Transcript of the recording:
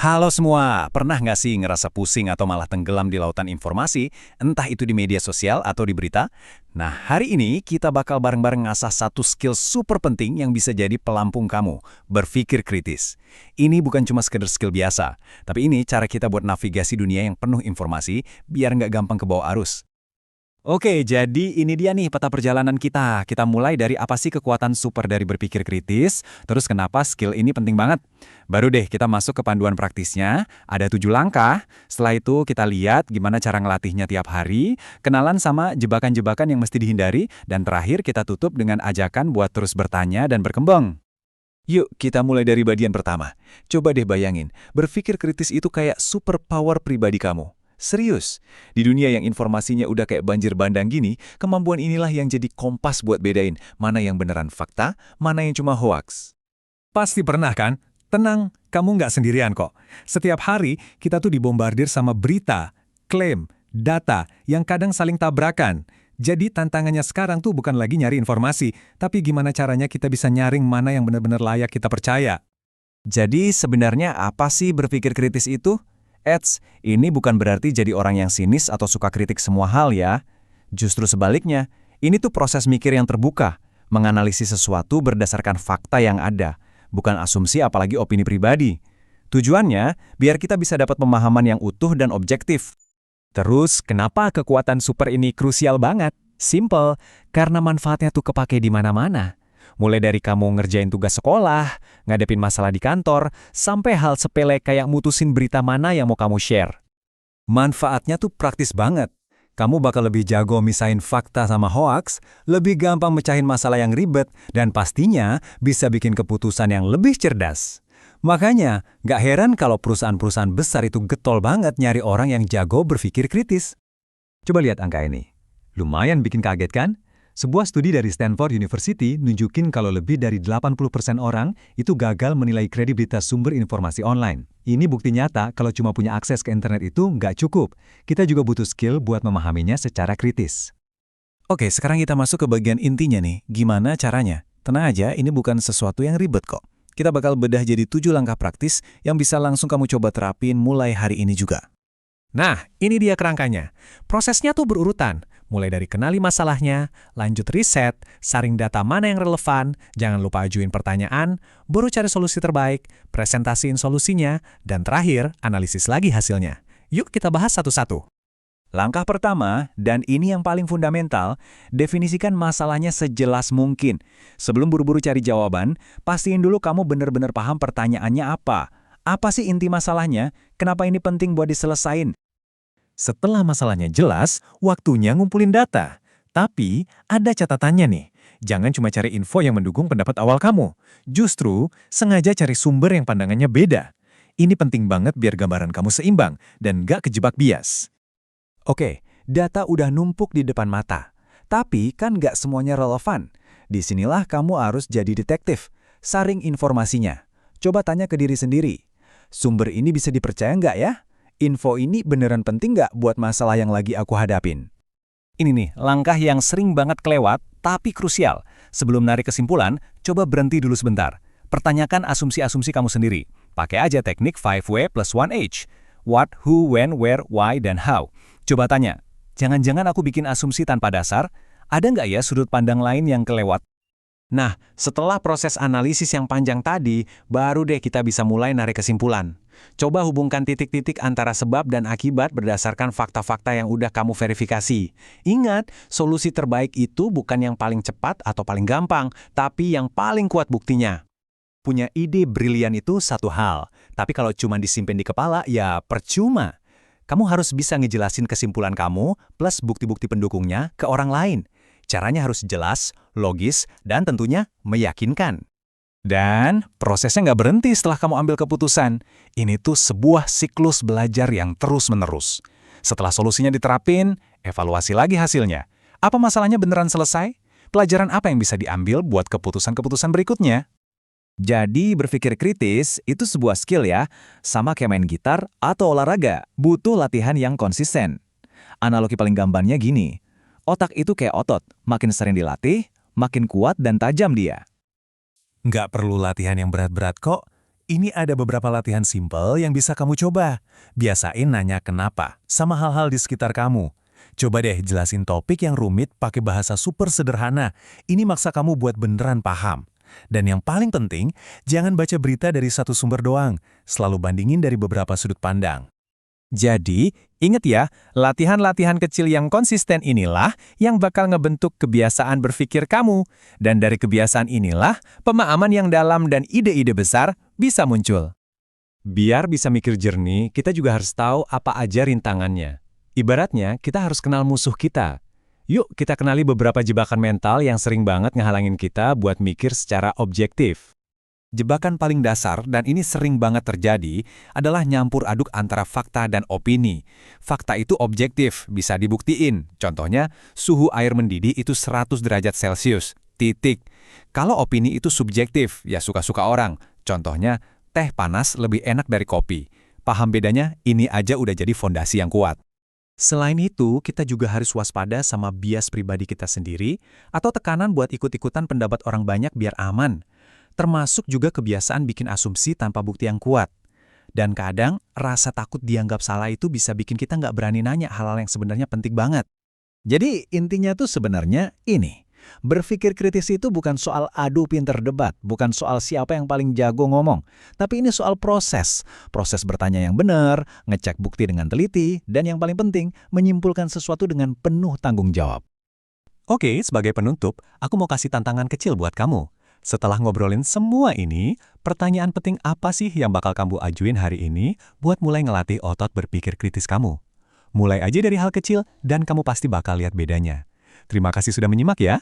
Halo semua, pernah nggak sih ngerasa pusing atau malah tenggelam di lautan informasi, entah itu di media sosial atau di berita? Nah, hari ini kita bakal bareng-bareng ngasah satu skill super penting yang bisa jadi pelampung kamu, berpikir kritis. Ini bukan cuma sekedar skill biasa, tapi ini cara kita buat navigasi dunia yang penuh informasi, biar nggak gampang kebawa arus. Oke, jadi ini dia nih peta perjalanan kita. Kita mulai dari apa sih kekuatan super dari berpikir kritis, terus kenapa skill ini penting banget. Baru deh kita masuk ke panduan praktisnya, ada 7 langkah. Setelah itu kita lihat gimana cara ngelatihnya tiap hari, kenalan sama jebakan-jebakan yang mesti dihindari, dan terakhir kita tutup dengan ajakan buat terus bertanya dan berkembang. Yuk, kita mulai dari bagian pertama. Coba deh bayangin, berpikir kritis itu kayak superpower pribadi kamu. Serius, di dunia yang informasinya udah kayak banjir bandang gini, kemampuan inilah yang jadi kompas buat bedain mana yang beneran fakta, mana yang cuma hoaks. Pasti pernah kan? Tenang, kamu nggak sendirian kok. Setiap hari, kita tuh dibombardir sama berita, klaim, data yang kadang saling tabrakan. Jadi tantangannya sekarang tuh bukan lagi nyari informasi, tapi gimana caranya kita bisa nyaring mana yang benar-benar layak kita percaya. Jadi sebenarnya apa sih berpikir kritis itu? Ini bukan berarti jadi orang yang sinis atau suka kritik semua hal ya. Justru sebaliknya, ini tuh proses mikir yang terbuka, menganalisis sesuatu berdasarkan fakta yang ada, bukan asumsi apalagi opini pribadi. Tujuannya, biar kita bisa dapat pemahaman yang utuh dan objektif. Terus, kenapa kekuatan super ini krusial banget? Simple, karena manfaatnya tuh kepake di mana-mana. Mulai dari kamu ngerjain tugas sekolah, ngadepin masalah di kantor, sampai hal sepele kayak mutusin berita mana yang mau kamu share. Manfaatnya tuh praktis banget. Kamu bakal lebih jago misahin fakta sama hoaks, lebih gampang mecahin masalah yang ribet, dan pastinya bisa bikin keputusan yang lebih cerdas. Makanya, nggak heran kalau perusahaan-perusahaan besar itu getol banget nyari orang yang jago berpikir kritis. Coba lihat angka ini. Lumayan bikin kaget kan? Sebuah studi dari Stanford University nunjukin kalau lebih dari 80% orang itu gagal menilai kredibilitas sumber informasi online. Ini bukti nyata kalau cuma punya akses ke internet itu nggak cukup. Kita juga butuh skill buat memahaminya secara kritis. Oke, sekarang kita masuk ke bagian intinya nih. Gimana caranya? Tenang aja, ini bukan sesuatu yang ribet kok. Kita bakal bedah jadi 7 langkah praktis yang bisa langsung kamu coba terapin mulai hari ini juga. Nah, ini dia kerangkanya. Prosesnya tuh berurutan. Mulai dari kenali masalahnya, lanjut riset, saring data mana yang relevan, jangan lupa ajuin pertanyaan, baru cari solusi terbaik, presentasiin solusinya, dan terakhir, analisis lagi hasilnya. Yuk kita bahas satu-satu. Langkah pertama, dan ini yang paling fundamental, definisikan masalahnya sejelas mungkin. Sebelum buru-buru cari jawaban, pastiin dulu kamu benar-benar paham pertanyaannya apa. Apa sih inti masalahnya? Kenapa ini penting buat diselesain? Setelah masalahnya jelas, waktunya ngumpulin data. Tapi, ada catatannya nih. Jangan cuma cari info yang mendukung pendapat awal kamu. Justru, sengaja cari sumber yang pandangannya beda. Ini penting banget biar gambaran kamu seimbang dan gak kejebak bias. Oke, data udah numpuk di depan mata. Tapi kan gak semuanya relevan. Disinilah kamu harus jadi detektif. Saring informasinya. Coba tanya ke diri sendiri. Sumber ini bisa dipercaya nggak ya? Info ini beneran penting nggak buat masalah yang lagi aku hadapin? Ini nih, langkah yang sering banget kelewat, tapi krusial. Sebelum narik kesimpulan, coba berhenti dulu sebentar. Pertanyakan asumsi-asumsi kamu sendiri. Pakai aja teknik 5W plus 1H. What, who, when, where, why, dan how. Coba tanya, jangan-jangan aku bikin asumsi tanpa dasar? Ada nggak ya sudut pandang lain yang kelewat? Nah, setelah proses analisis yang panjang tadi, baru deh kita bisa mulai narik kesimpulan. Coba hubungkan titik-titik antara sebab dan akibat berdasarkan fakta-fakta yang udah kamu verifikasi. Ingat, solusi terbaik itu bukan yang paling cepat atau paling gampang, tapi yang paling kuat buktinya. Punya ide brilian itu satu hal, tapi kalau cuma disimpan di kepala, ya percuma. Kamu harus bisa ngejelasin kesimpulan kamu plus bukti-bukti pendukungnya ke orang lain. Caranya harus jelas, logis, dan tentunya meyakinkan. Dan prosesnya nggak berhenti setelah kamu ambil keputusan. Ini tuh sebuah siklus belajar yang terus-menerus. Setelah solusinya diterapin, evaluasi lagi hasilnya. Apa masalahnya beneran selesai? Pelajaran apa yang bisa diambil buat keputusan-keputusan berikutnya? Jadi berpikir kritis itu sebuah skill ya, sama kayak main gitar atau olahraga, butuh latihan yang konsisten. Analogi paling gampangnya gini, otak itu kayak otot, makin sering dilatih, makin kuat dan tajam dia. Nggak perlu latihan yang berat-berat kok. Ini ada beberapa latihan simpel yang bisa kamu coba. Biasain nanya kenapa sama hal-hal di sekitar kamu. Coba deh jelasin topik yang rumit pakai bahasa super sederhana. Ini maksa kamu buat beneran paham. Dan yang paling penting, jangan baca berita dari satu sumber doang. Selalu bandingin dari beberapa sudut pandang. Jadi, ingat ya, latihan-latihan kecil yang konsisten inilah yang bakal ngebentuk kebiasaan berpikir kamu. Dan dari kebiasaan inilah, pemahaman yang dalam dan ide-ide besar bisa muncul. Biar bisa mikir jernih, kita juga harus tahu apa aja rintangannya. Ibaratnya, kita harus kenal musuh kita. Yuk, kita kenali beberapa jebakan mental yang sering banget ngehalangin kita buat mikir secara objektif. Jebakan paling dasar, dan ini sering banget terjadi, adalah nyampur aduk antara fakta dan opini. Fakta itu objektif, bisa dibuktiin. Contohnya, suhu air mendidih itu 100 derajat Celcius. Titik. Kalau opini itu subjektif, ya suka-suka orang. Contohnya, teh panas lebih enak dari kopi. Paham bedanya? Ini aja udah jadi fondasi yang kuat. Selain itu, kita juga harus waspada sama bias pribadi kita sendiri atau tekanan buat ikut-ikutan pendapat orang banyak biar aman. Termasuk juga kebiasaan bikin asumsi tanpa bukti yang kuat. Dan kadang, rasa takut dianggap salah itu bisa bikin kita nggak berani nanya hal-hal yang sebenarnya penting banget. Jadi, intinya tuh sebenarnya ini. Berpikir kritis itu bukan soal adu pinter debat, bukan soal siapa yang paling jago ngomong. Tapi ini soal proses. Proses bertanya yang benar, ngecek bukti dengan teliti, dan yang paling penting, menyimpulkan sesuatu dengan penuh tanggung jawab. Oke, sebagai penutup, aku mau kasih tantangan kecil buat kamu. Setelah ngobrolin semua ini, pertanyaan penting apa sih yang bakal kamu ajuin hari ini buat mulai ngelatih otot berpikir kritis kamu? Mulai aja dari hal kecil dan kamu pasti bakal lihat bedanya. Terima kasih sudah menyimak ya.